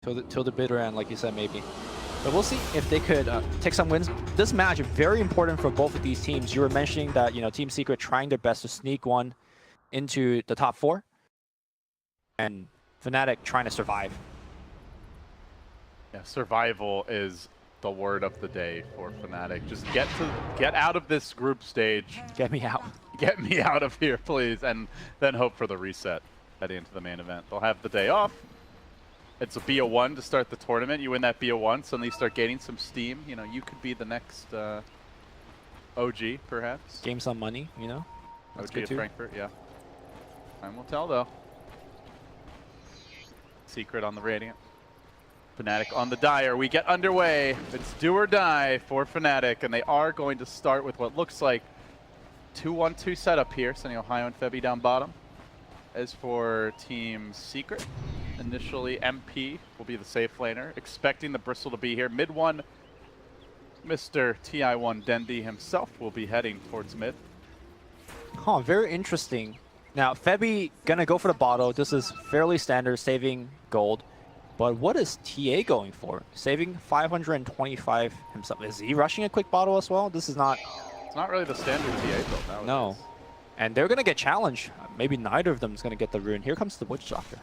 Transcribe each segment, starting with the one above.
till the bitter end, like you said, maybe. But we'll see if they could take some wins. This match is very important for both of these teams. You were mentioning that, you know, Team Secret trying their best to sneak one into the top 4, and Fnatic trying to survive. Yeah, survival is the word of the day for Fnatic. Just get out of this group stage. Get me out. Get me out of here, please, and then hope for the reset heading into the main event. They'll have the day off. It's a BO1 to start the tournament. You win that BO1, suddenly you start gaining some steam. You know, you could be the next OG, perhaps. Gain some money, you know? That's OG good of too. Frankfurt, yeah. Time will tell, though. Secret on the Radiant. Fnatic on the Dire. We get underway. It's do or die for Fnatic, and they are going to start with what looks like 2-1-2 setup here, sending Ohio and Febby down bottom. As for Team Secret, initially MP will be the safe laner, expecting the Bristle to be here. Mid one, Mr. TI1 Dendi himself will be heading towards mid. Huh, very interesting. Now, Febby gonna go for the bottle. This is fairly standard, saving gold. But what is TA going for? Saving 525 himself. Is he rushing a quick bottle as well? This is not... It's not really the standard TA build nowadays. No. And they're gonna get challenged. Maybe neither of them is gonna get the rune. Here comes the Witch Doctor.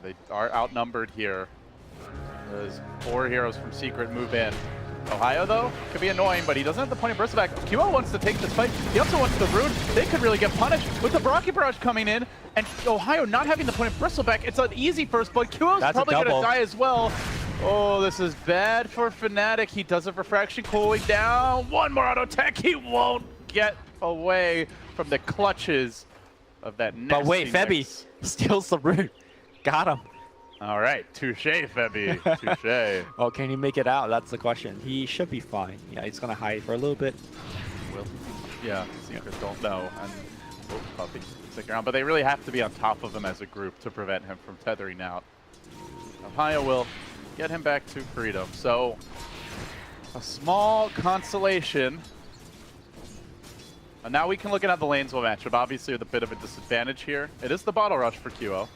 They are outnumbered here. As 4 heroes from Secret move in. Ohio, though, could be annoying, but he doesn't have the point of Bristle back. QO wants to take this fight. He also wants the rune. They could really get punished with the Rocket Barrage coming in, and Ohio not having the point of Bristle back. It's an easy first blood. QO's probably going to die as well. Oh, this is bad for Fnatic. He does have Refraction cooling down. One more auto tech. He won't get away from the clutches of that nasty But wait, Febby steals the rune. Got him. All right, touche, Febby, touche. Oh, can he make it out? That's the question. He should be fine. Yeah, he's gonna hide for a little bit. Will. Yeah, Secret don't know. And Puppy sticking around, but they really have to be on top of him as a group to prevent him from tethering out. Ohio will get him back to freedom. So a small consolation. And now we can look at the lanesville matchup. Obviously, with a bit of a disadvantage here. It is the bottle rush for QO.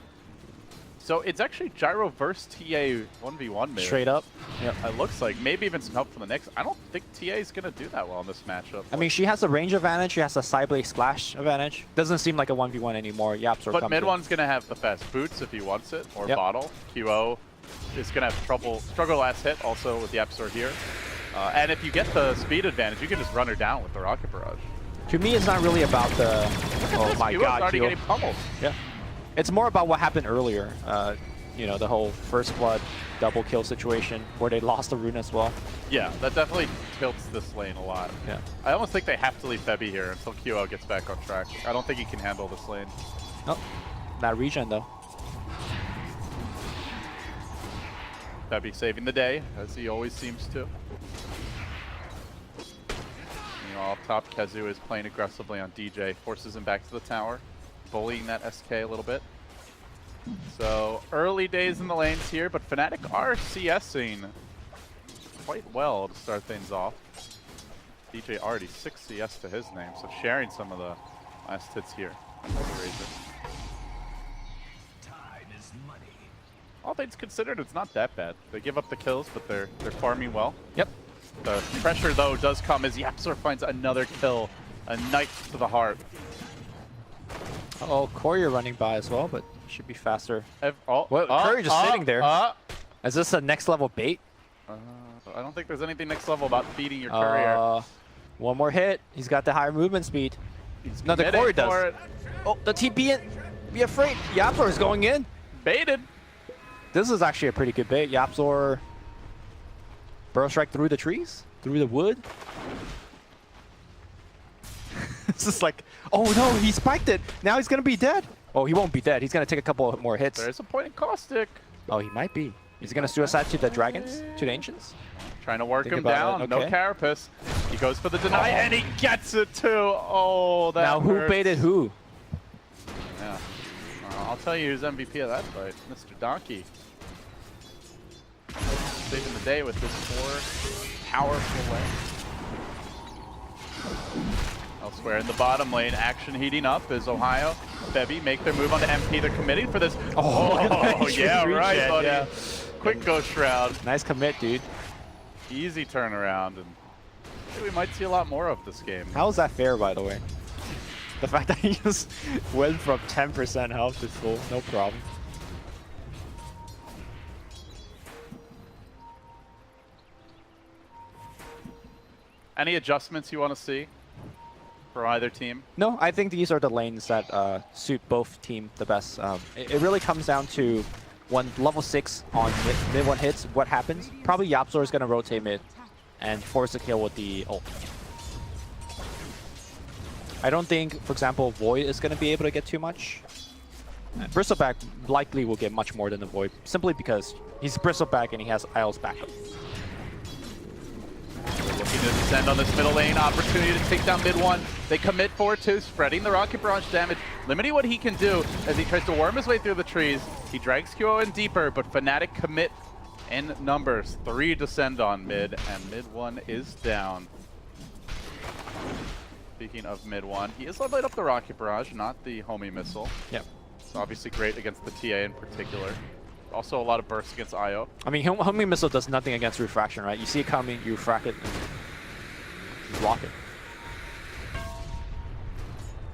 So it's actually Gyro versus TA 1v1 mid. Straight up. Yep. It looks like maybe even some help from the Nyx. I don't think TA is going to do that well in this matchup. I mean, she has a range advantage. She has a Sideblade Splash advantage. Doesn't seem like a 1v1 anymore. Yaps are But mid one's going to have the fast boots if he wants it, or bottle. QO is going to have struggle last hit also with the Yapsor here. And if you get the speed advantage, you can just run her down with the Rocket Barrage. To me, it's not really about the... Oh my god, already getting pummeled. Yeah. It's more about what happened earlier. You know, the whole first blood double kill situation where they lost the rune as well. Yeah, that definitely tilts this lane a lot. Yeah. I almost think they have to leave Febby here until QO gets back on track. I don't think he can handle this lane. Oh, that regen though. Febby saving the day, as he always seems to. You know, off top, Kezu is playing aggressively on DJ, forces him back to the tower, bullying that SK a little bit. So early days in the lanes here, but Fnatic are CSing quite well to start things off. DJ already 6 CS to his name, so sharing some of the last hits here. All things considered, it's not that bad. They give up the kills, but they're farming well. Yep. The pressure though does come as Yapsor finds another kill, a knife to the heart. Oh, Courier running by as well, but should be faster. Well, Courier just sitting there. Is this a next level bait? I don't think there's anything next level about feeding your Courier. One more hit. He's got the higher movement speed. No, the Courier does. Oh, the TP in. Be afraid. Yapsor is going in. Baited. This is actually a pretty good bait. Yapsor burrow strike through the trees, through the wood. This is like, oh no, he spiked it. Now he's gonna be dead. Oh, he won't be dead. He's gonna take a couple more hits. There's a point in Caustic. Oh, he might be. He's gonna suicide to the dragons, to the ancients. Trying to work him down. Okay. No carapace. He goes for the deny and he gets it too. Oh, that Now who hurts. baited who? Yeah. I'll tell you who's MVP of that fight. Mr. Donkey. Saving the day with this 4 powerful lane. Elsewhere in the bottom lane, action heating up as Ohio, Bebby make their move onto MP. They're committing for this. Oh yeah, right, buddy. Yeah. Quick Ghost Shroud. Nice commit, dude. Easy turnaround, and we might see a lot more of this game. How is that fair, by the way? The fact that he just went from 10% health to full, no problem. Any adjustments you want to see for either team? No, I think these are the lanes that suit both team the best. It really comes down to when level 6 on mid 1 hits, what happens? Probably YapzOr is going to rotate mid and force a kill with the ult. I don't think, for example, Void is going to be able to get too much. Bristleback likely will get much more than the Void, simply because he's Bristleback and he has Isle's backup. Looking to descend on this middle lane, opportunity to take down mid 1. They commit forward 2, spreading the rocket barrage damage, limiting what he can do as he tries to worm his way through the trees. He drags QO in deeper, but Fnatic commit in numbers. 3 descend on mid, and mid 1 is down. Speaking of mid 1, he is leveling up the rocket barrage, not the homie missile. Yep. It's obviously great against the TA in particular. Also a lot of bursts against IO. I mean, homing missile does nothing against refraction, right? You see it coming, you refract it, and you block it.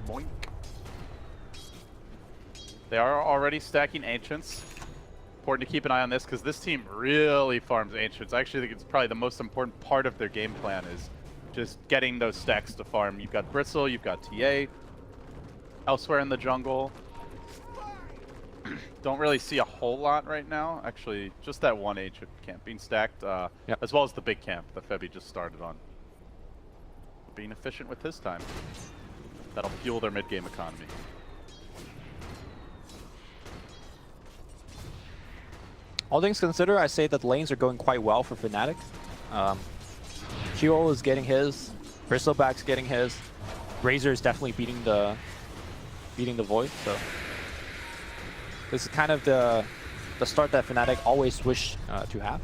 Boink. They are already stacking Ancients. Important to keep an eye on this because this team really farms Ancients. I actually think it's probably the most important part of their game plan is just getting those stacks to farm. You've got Bristle, you've got TA. Elsewhere in the jungle, don't really see a whole lot right now. Actually, just that one Ancient camp being stacked, as well as the big camp that Febby just started on. Being efficient with his time. That'll fuel their mid-game economy. All things considered, I say that lanes are going quite well for Fnatic. QO is getting his, Bristleback's getting his, Razor is definitely beating the Void. So this is kind of the start that Fnatic always wish to have.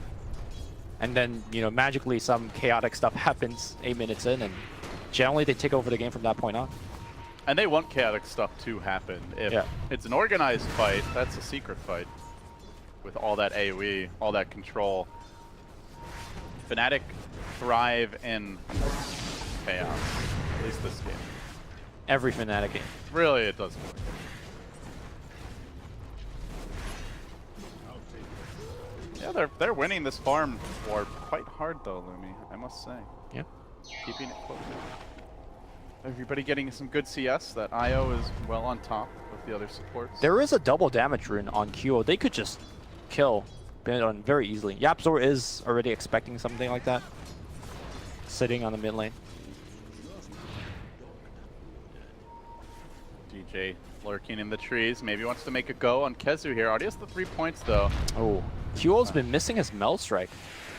And then, you know, magically some chaotic stuff happens 8 minutes in, and generally they take over the game from that point on. And they want chaotic stuff to happen. If it's an organized fight, that's a secret fight. With all that AoE, all that control. Fnatic thrive in chaos. At least this game. Every Fnatic game. Really, it doesn't work. Yeah, they're winning this farm war quite hard though, Lumi, I must say. Yeah. Keeping it close. Everybody getting some good CS. That IO is well on top of the other supports. There is a double damage rune on QO. They could just kill Benedon very easily. YapzOr is already expecting something like that. Sitting on the mid lane. DJ lurking in the trees. Maybe wants to make a go on Kezu here. Already has the 3 points though. Oh, QO's been missing his Mel Strike.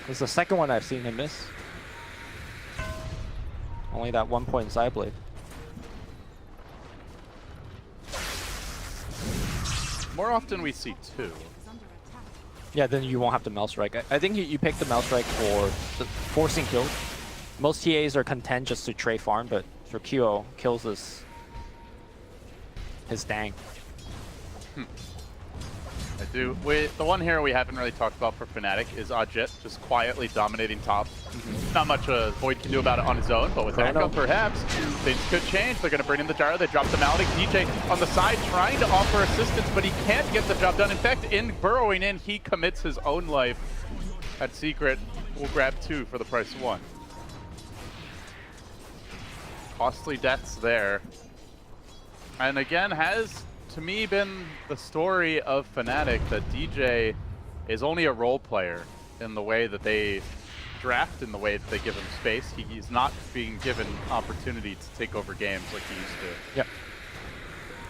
This is the second one I've seen him miss. Only that 1 point side blade. More often we see 2. Yeah, then you won't have the Mel Strike. I think you pick the Mel Strike for the forcing kills. Most TAs are content just to trade farm, but for QO, kills is his dang. I do. The one hero we haven't really talked about for Fnatic is Ajit, just quietly dominating top. Not much Void can do about it on his own, but with backup, perhaps things could change. They're going to bring in the Gyro. They drop the Maledic. DJ on the side trying to offer assistance, but he can't get the job done. In fact, in burrowing in, he commits his own life. At Secret, we'll grab 2 for the price of 1. Costly deaths there. And again, has to me been the story of Fnatic that DJ is only a role player in the way that they draft, in the way that they give him space. He's not being given opportunity to take over games like he used to. Yeah.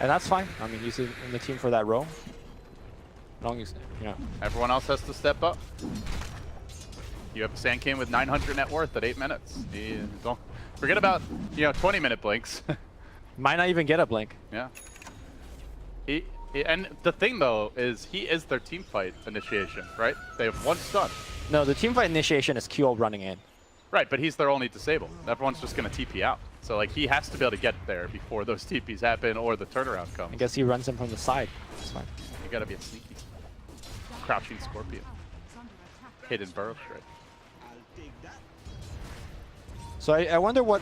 And that's fine. I mean, he's in the team for that role. As long as, you know. Everyone else has to step up. You have Sand King with 900 net worth at 8 minutes. Don't forget about, 20-minute blinks. Might not even get a blink. Yeah. And the thing, though, is he is their team fight initiation, right? They have 1 stun. No, the team fight initiation is QO running in. Right, but he's their only disabled. Everyone's just going to TP out. So like he has to be able to get there before those TPs happen or the turnaround comes. I guess he runs him from the side. That's fine. You got to be a sneaky. Crouching Scorpion. Hidden Burrow Strike. So I wonder what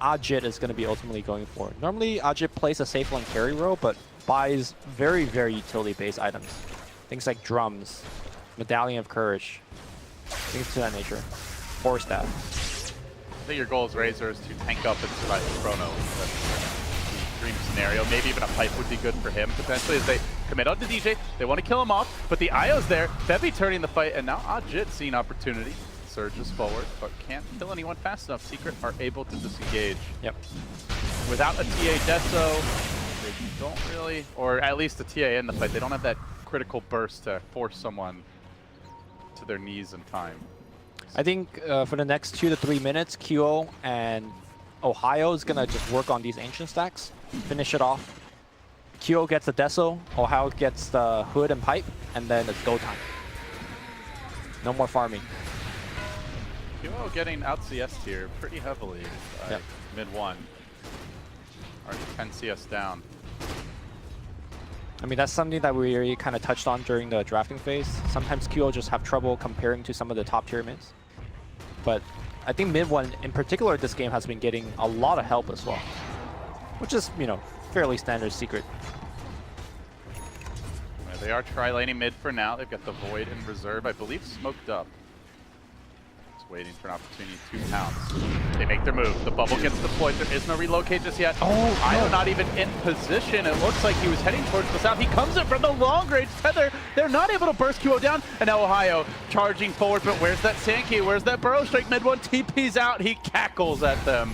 Ajit is going to be ultimately going for. Normally, Ajit plays a safe lane carry role, but buys very, very utility-based items. Things like drums, Medallion of Courage, things to that nature. Force Staff. I think your goal as Razor is to tank up and survive the Chrono. That's the dream scenario. Maybe even a pipe would be good for him, potentially, as they commit on to DJ. They want to kill him off, but the IO's there. Febby turning the fight, and now Ajit seeing opportunity. Surges forward, but can't kill anyone fast enough. Secret are able to disengage. Yep. Without a TA Deso, they don't really, or at least a TA in the fight, they don't have that critical burst to force someone to their knees in time. I think for the next 2 to 3 minutes, QO and Ohio is going to just work on these ancient stacks, finish it off. QO gets the Deso, Ohio gets the Hood and Pipe, and then it's go time. No more farming. QO getting out CS here pretty heavily by mid 1. Already 10 CS down. I mean, that's something that we already kind of touched on during the drafting phase. Sometimes QO just have trouble comparing to some of the top tier mids. But I think mid 1 in particular this game has been getting a lot of help as well. Which is, you know, fairly standard Secret. They are tri-laning mid for now. They've got the Void in reserve, I believe smoked up. Waiting for an opportunity to pounce. They make their move. The bubble gets deployed. There is no relocate just yet. Oh, Io not even in position. It looks like he was heading towards the south. He comes in from the long range tether. They're not able to burst QO down. And now Ohio charging forward. But where's that Sankey? Where's that Burrow Strike? Mid 1 TP's out. He cackles at them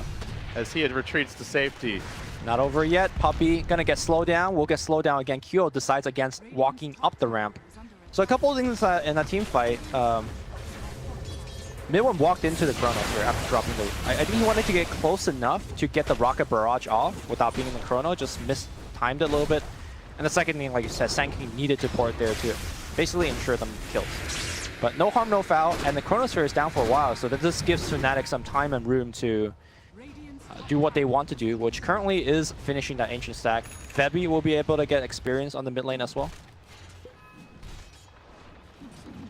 as he retreats to safety. Not over yet. Puppy gonna get slowed down. We'll get slowed down again. QO decides against walking up the ramp. So a couple of things in a team fight. Mid 1 walked into the Chrono here after dropping the... I think he wanted to get close enough to get the Rocket Barrage off without being in the Chrono, just mistimed it a little bit. And the second thing, like you said, Sankey needed to port there to basically ensure them kills. But no harm, no foul, and the Chronosphere is down for a while, so that this gives Fnatic some time and room to do what they want to do, which currently is finishing that Ancient stack. Febby will be able to get experience on the mid lane as well.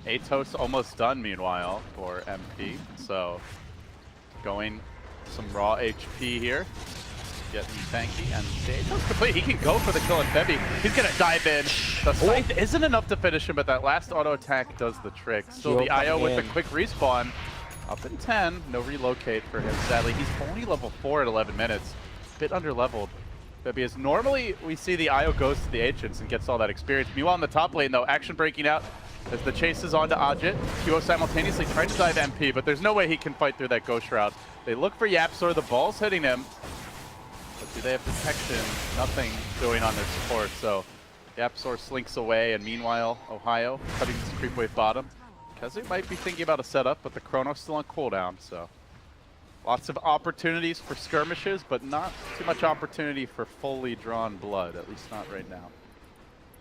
Atos almost done, meanwhile, for MP. So, going some raw HP here. Getting tanky, and Atos complete. He can go for the kill on Febby. He's going to dive in. The scythe isn't enough to finish him, but that last auto attack does the trick. Still the IO with the quick respawn. Up in 10. No relocate for him, sadly. He's only level 4 at 11 minutes. Bit under-leveled. Febby is normally, we see the IO goes to the Ancients and gets all that experience. Meanwhile, in the top lane, though, action breaking out. As the chase is on to Ajit, QO simultaneously trying to dive MP, but there's no way he can fight through that Ghost Shroud. They look for Yapsor, the ball's hitting him. But do they have protection? Nothing doing on their support, so Yapsor slinks away, and meanwhile, Ohio cutting this creep wave bottom. Kazu might be thinking about a setup, but the Chrono's still on cooldown, so lots of opportunities for skirmishes, but not too much opportunity for fully drawn blood, at least not right now.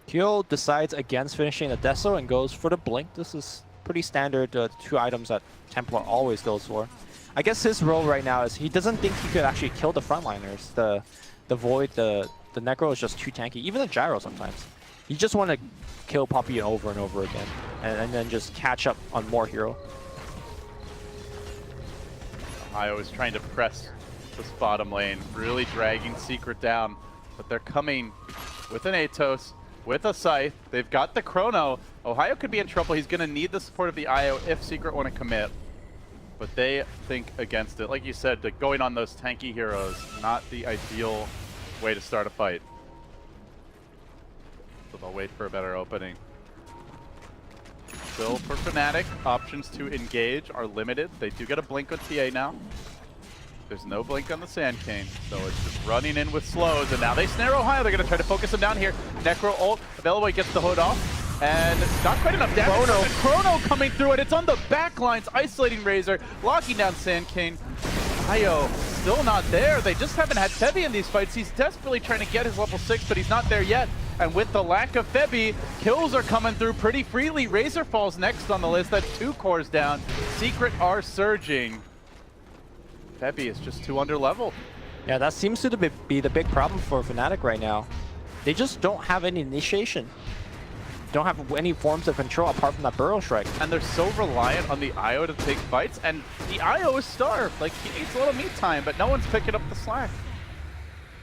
QO decides against finishing the Deso and goes for the Blink. This is pretty standard 2 items that Templar always goes for. I guess his role right now is he doesn't think he could actually kill the frontliners. The Void, the Necro is just too tanky. Even the Gyro sometimes. You just want to kill Puppy over and over again. And then just catch up on more hero. Ohio is trying to press this bottom lane. Really dragging Secret down. But they're coming with an Atos. With a Scythe, they've got the Chrono. Ohio could be in trouble. He's going to need the support of the IO if Secret want to commit. But they think against it. Like you said, going on those tanky heroes, not the ideal way to start a fight. So they'll wait for a better opening. Still for Fnatic, options to engage are limited. They do get a blink on TA now. There's no blink on the Sand King, so it's just running in with slows, and now they snare Ohio. They're going to try to focus him down here. Necro ult, Veloy gets the hood off, and not quite enough damage. Chrono coming through it. It's on the back lines, isolating Razor, locking down Sand King. Ohio still not there. They just haven't had Febby in these fights. He's desperately trying to get his level 6, but he's not there yet. And with the lack of Febby, kills are coming through pretty freely. Razor falls next on the list. That's 2 cores down. Secret are surging. Febby is just too underleveled. Yeah, that seems to be the big problem for Fnatic right now. They just don't have any initiation. Don't have any forms of control apart from that Burrow Strike. And they're so reliant on the IO to take fights, and the IO is starved. Like, he needs a little meat time, but no one's picking up the slack.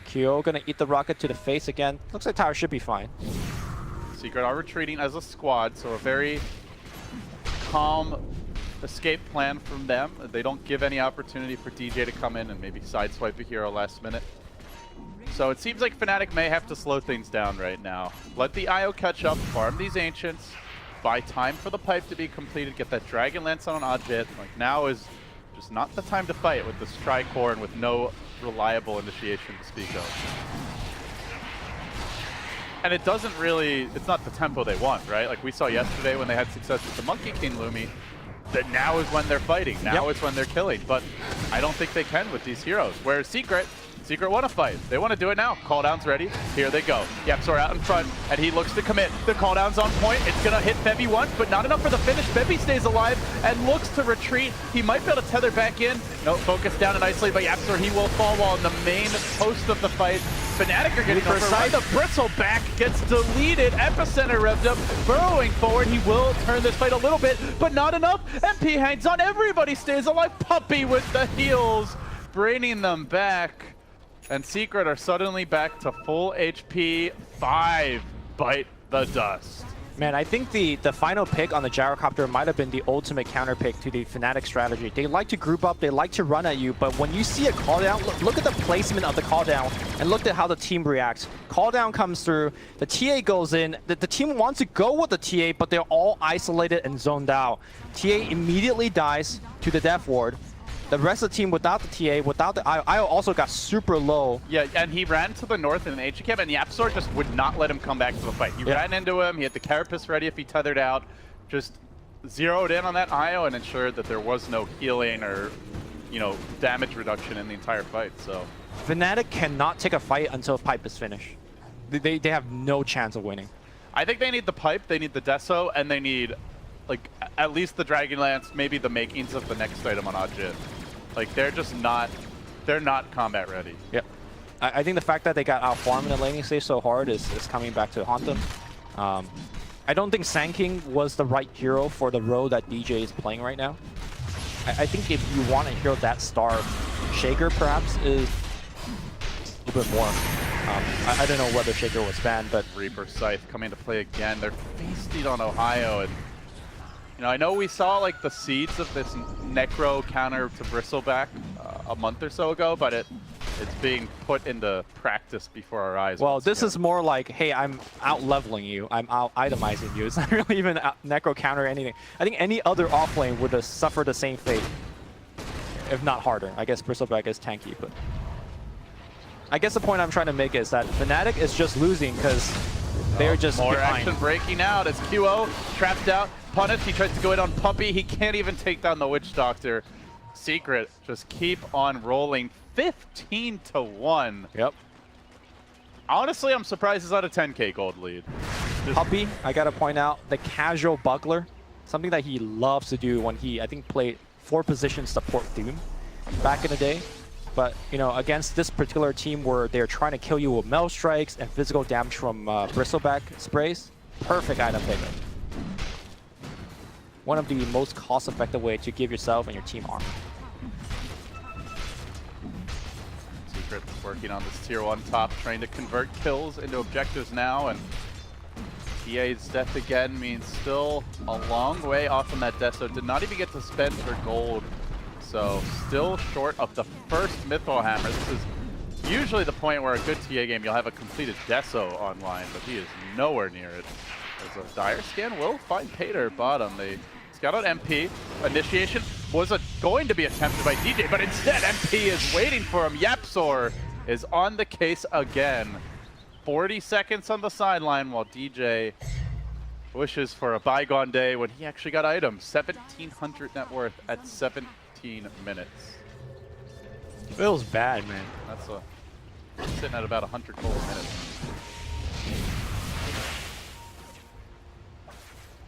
Kyo gonna eat the rocket to the face again. Looks like Tower should be fine. Secret are retreating as a squad, so a very calm escape plan from them. They don't give any opportunity for DJ to come in and maybe sideswipe a hero last minute. So it seems like Fnatic may have to slow things down right now. Let the IO catch up, farm these Ancients, buy time for the pipe to be completed, get that Dragon Lance on Odjit. Like, now is just not the time to fight with this Tricore and with no reliable initiation to speak of. And it doesn't really, it's not the tempo they want, right? Like we saw yesterday when they had success with the Monkey King Lumi, that now is when they're fighting, now is when they're killing. But I don't think they can with these heroes. Whereas Secret want to fight. They want to do it now. Calldown's ready. Here they go. YapzOr out in front, and he looks to commit. The calldown's on point. It's going to hit Febby once, but not enough for the finish. Febby stays alive and looks to retreat. He might be able to tether back in. No, focus down and isolate by YapzOr. He will fall while in the main post of the fight. Fnatic are getting override. The Bristleback gets deleted. Epicenter revved up. Burrowing forward. He will turn this fight a little bit, but not enough. MP hangs on. Everybody stays alive. Puppey with the heals, bringing them back. And Secret are suddenly back to full HP. 5 bite the dust. Man, I think the final pick on the Gyrocopter might have been the ultimate counter pick to the Fnatic strategy. They like to group up, they like to run at you, but when you see a calldown, look at the placement of the calldown and look at how the team reacts. Calldown comes through, the TA goes in, the team wants to go with the TA, but they're all isolated and zoned out. TA immediately dies to the Death Ward. The rest of the team without the TA, without the IO also got super low. Yeah, and he ran to the north in the HQ camp, and YapzOr just would not let him come back to the fight. He ran into him, he had the Carapace ready if he tethered out, just zeroed in on that IO and ensured that there was no healing or, you know, damage reduction in the entire fight, so. Fnatic cannot take a fight until pipe is finished. They have no chance of winning. I think they need the pipe, they need the Deso, and they need, like, at least the Dragon Lance, maybe the makings of the next item on Odjit. Like, they're just not, they're not combat ready. Yep. I think the fact that they got out-farmed in the laning stage so hard is coming back to haunt them. I don't think Sand King was the right hero for the role that DJ is playing right now. I think if you want a hero that starved, Shaker perhaps is a little bit more. I don't know whether Shaker was banned, but... Reaper Scythe coming to play again. They're feasting on Ohio, and you know, I know we saw like the seeds of this Necro counter to Bristleback a month or so ago, but it's being put into practice before our eyes. Well, this is more like, hey, I'm out-leveling you, I'm out-itemizing you. It's not really even Necro counter or anything. I think any other offlane would have suffered the same fate, if not harder. I guess Bristleback is tanky, but... I guess the point I'm trying to make is that Fnatic is just losing because they're just more behind. Action breaking out as QO trapped out. Punished, he tries to go in on Puppey. He can't even take down the Witch Doctor. Secret just keep on rolling. 15-1. Yep. Honestly, I'm surprised it's not a 10k gold lead. Puppey, I gotta point out, the casual buckler, something that he loves to do when he, I think, played 4 position support Doom back in the day. But, you know, against this particular team where they're trying to kill you with Mel Strikes and physical damage from Bristleback sprays, perfect item pickup. One of the most cost-effective way to give yourself and your team armor. Secret working on this tier 1 top, trying to convert kills into objectives now, and TA's death again means still a long way off from that Deso. Did not even get to spend her gold, so still short of the first Mythal Hammer. This is usually the point where a good TA game you'll have a completed Deso online, but he is nowhere near it. As a dire scan will find Pater bottom. They scout out MP. Initiation was going to be attempted by DJ, but instead MP is waiting for him. YapzOr is on the case again. 40 seconds on the sideline while DJ wishes for a bygone day when he actually got items. 1,700 net worth at 17 minutes. Feels bad, man. That's sitting at about 100 gold a minute.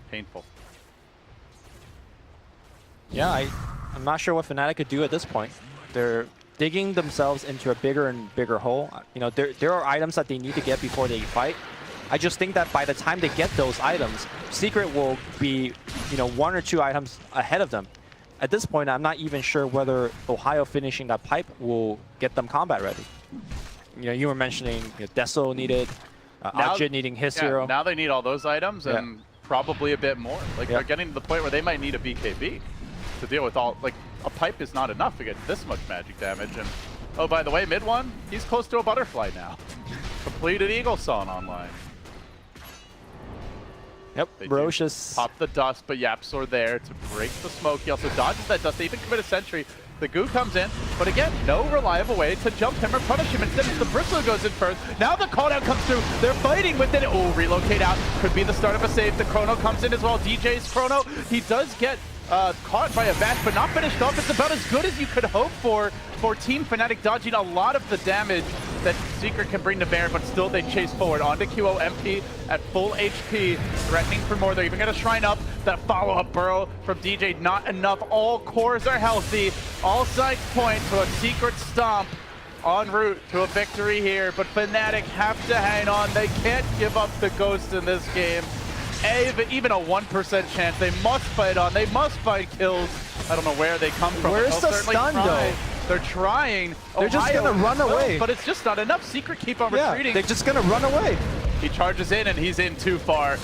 Painful. Yeah, I'm not sure what Fnatic could do at this point. They're digging themselves into a bigger and bigger hole. You know, there are items that they need to get before they fight. I just think that by the time they get those items, Secret will be, you know, 1 or 2 items ahead of them. At this point, I'm not even sure whether Ohio finishing that pipe will get them combat ready. You know, you were mentioning Deso needed, Ajit needing his hero. Now they need all those items and probably a bit more. Like they're getting to the point where they might need a BKB to deal with all. Like a pipe is not enough to get this much magic damage. And oh, by the way, mid one, he's close to a butterfly now. Completed Eagle Song online. Yep, Roche is... Pop the dust, but Yapsor there to break the smoke. He also dodges that dust. They even commit a sentry. The goo comes in, but again, no reliable way to jump him or punish him. Instead, the Bristle goes in first. Now the call down comes through. They're fighting with it. Oh, relocate out. Could be the start of a save. The Chrono comes in as well. DJ's Chrono. He does get caught by a bash, but not finished off. It's about as good as you could hope for Team Fnatic, dodging a lot of the damage that Secret can bring to bear, but still they chase forward onto QO. MP at full HP, threatening for more. They're even going to shrine up that follow-up burrow from DJ. Not enough. All cores are healthy. All sides point to a Secret stomp en route to a victory here, but Fnatic have to hang on. They can't give up the ghost in this game. Even a 1% chance. They must fight on. They must find kills. I don't know where they come from. Where's the stun, though? They're trying. They're just going to run away. But it's just not enough. Secret keep on retreating. They're just going to run away. He charges in, and he's in too far.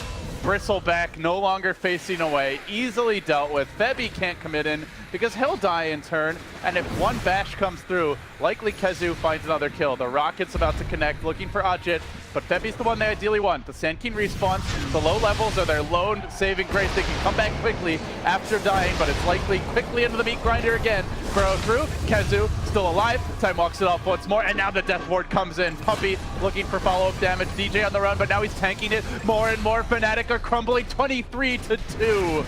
Bristleback no longer facing away. Easily dealt with. Febby can't commit in because he'll die in turn. And if one bash comes through, likely Kezu finds another kill. The Rocket's about to connect, looking for Ajit. But Febby's the one they ideally want. The Sand King respawns. The low levels are their lone saving grace. They can come back quickly after dying, but it's likely quickly into the meat grinder again. Burrow through. Kezu still alive. Time walks it off once more, and now the Death Ward comes in. Puppy looking for follow-up damage. DJ on the run, but now he's tanking it more and more. Fnatic are crumbling 23-2.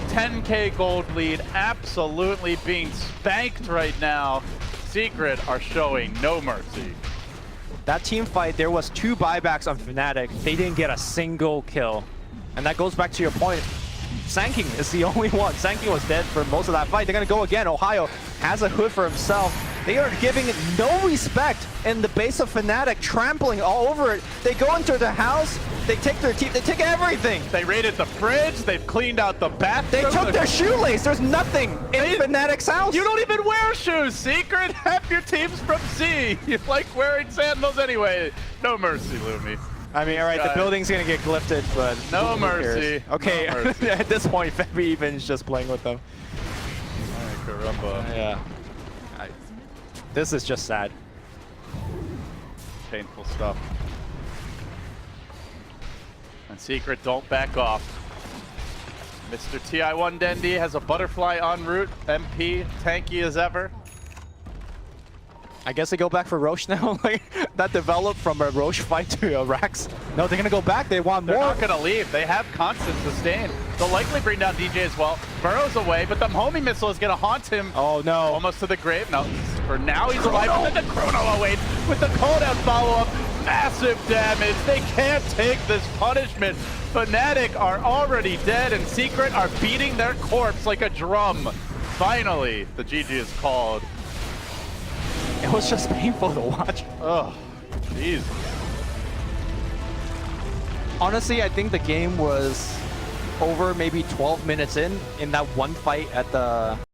10K gold lead, absolutely being spanked right now. Secret are showing no mercy. That team fight, there was 2 buybacks on Fnatic. They didn't get a single kill. And that goes back to your point. Sand King is the only one. Sand King was dead for most of that fight. They're going to go again. Ohio has a hood for himself. They are giving it no respect in the base of Fnatic, trampling all over it. They go into the house, they take their team, they take everything. They raided the fridge, they've cleaned out the bathroom. They took their shoelace. There's nothing in Fnatic's house. You don't even wear shoes, Secret. Half your team's from C. You like wearing sandals anyway. No mercy, Lumi. I mean, all right, the building's going to get glypted, but no mercy. Okay, no mercy. At this point, Febby even is just playing with them. Ay, caramba. Yeah. This is just sad. Painful stuff. And Secret don't back off. Mr. TI1 Dendi has a butterfly en route. MP tanky as ever. I guess they go back for Roche now. Like that developed from a Roche fight to a Rax. No, they're gonna go back. They want more. They're not gonna leave. They have constant sustain. They'll likely bring down DJ as well. Burrow's away, but the homing missile is gonna haunt him. Oh no! Almost to the grave. No, for now he's alive. But then the Chrono awaits with the cooldown follow-up. Massive damage. They can't take this punishment. Fnatic are already dead, and Secret are beating their corpse like a drum. Finally, the GG is called. It was just painful to watch. Oh, jeez. Honestly, I think the game was over maybe 12 minutes in that one fight at the